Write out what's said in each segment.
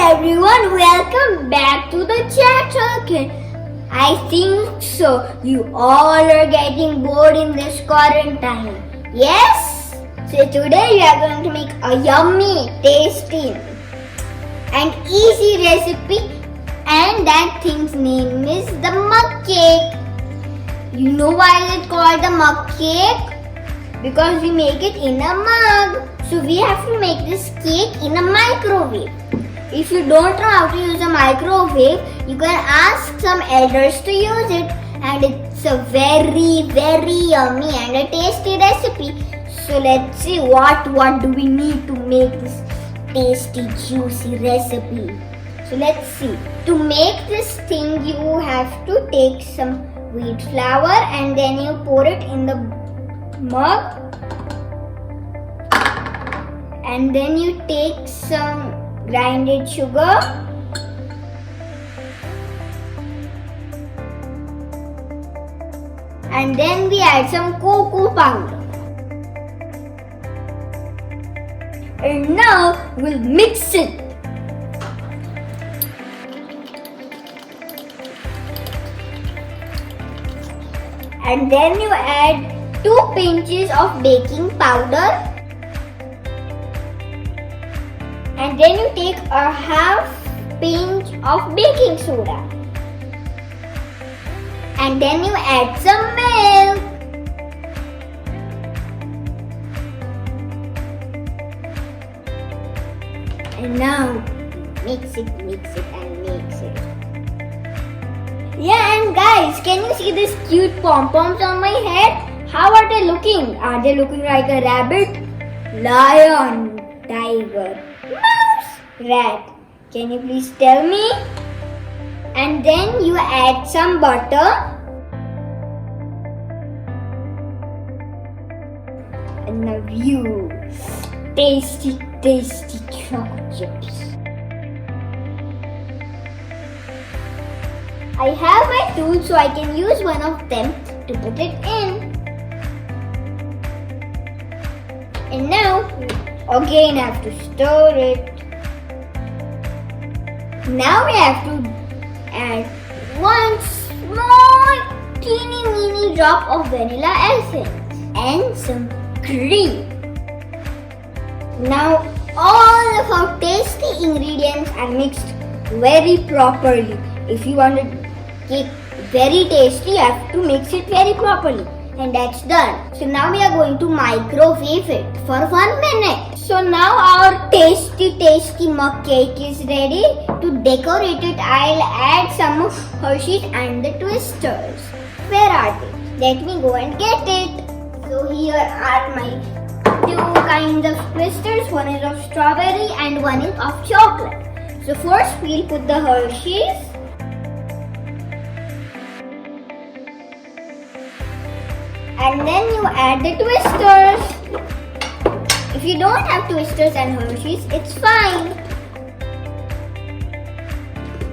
everyone, welcome back to the channel again. I think so. You all are getting bored in this quarantine. Yes? So today we are going to make a yummy, tasty and easy recipe, and that thing's name is the mug cake. You know why is it called the mug cake? Because we make it in a mug. So we have to make this cake in a microwave. If you don't know how to use a microwave, you can ask some elders to use it, and it's a very yummy and a tasty recipe. So let's see what do we need to make this tasty juicy recipe. So let's see. To make this thing, you have to take some wheat flour and then you pour it in the mug, and then you take some grinded sugar and then we add some cocoa powder, and now we'll mix it. And then you add 2 pinches of baking powder, and then you take a half pinch of baking soda, and then you add some milk, and now mix it. Yeah, and guys, can you see these cute pom-poms on my head? How are they looking? Are they looking like a rabbit, lion, tiger, mouse, rat? Can you please tell me? And then you add some butter and now you tasty chocolate chips. I have my tools, so I can use one of them to put it in. And now again I have to stir it. Now we have to add 1 small teeny drop of vanilla essence and some cream. Now all of our tasty ingredients are mixed very properly. If you want a cake very tasty, you have to mix it very properly. And that's done. So now we are going to microwave it for 1 minute. So now our tasty mug cake is ready. To decorate it, I'll add some of Hershey's and the twisters. Where are they? Let me go and get it. So here are my 2 kinds of twisters. One is of strawberry and one is of chocolate. So first we'll put the Hershey's. And then you add the twisters. If you don't have twisters and Hershey's, it's fine.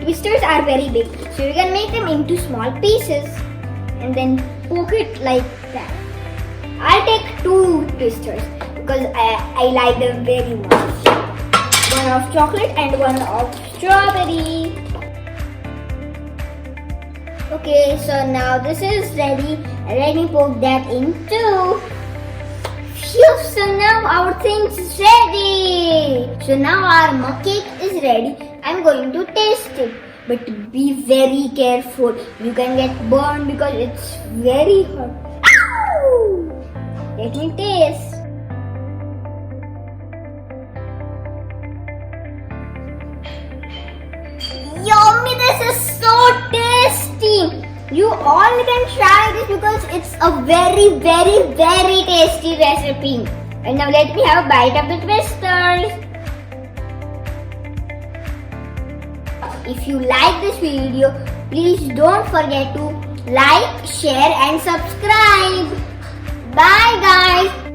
Twisters are very big, so you can make them into small pieces and then poke it like that. I'll take 2 twisters because I like them very much. One of chocolate and one of strawberry. Okay, so now this is ready. Let me poke that in too. Phew, so now our things is ready. So now our mug cake is ready. I'm going to taste it. But be very careful. You can get burned because it's very hot. Ow! Let me taste. Yummy, this is so tasty. You all can try this because it's a very tasty recipe. And now let me have a bite of the twisters. If you like this video, please don't forget to like, share and subscribe. Bye guys.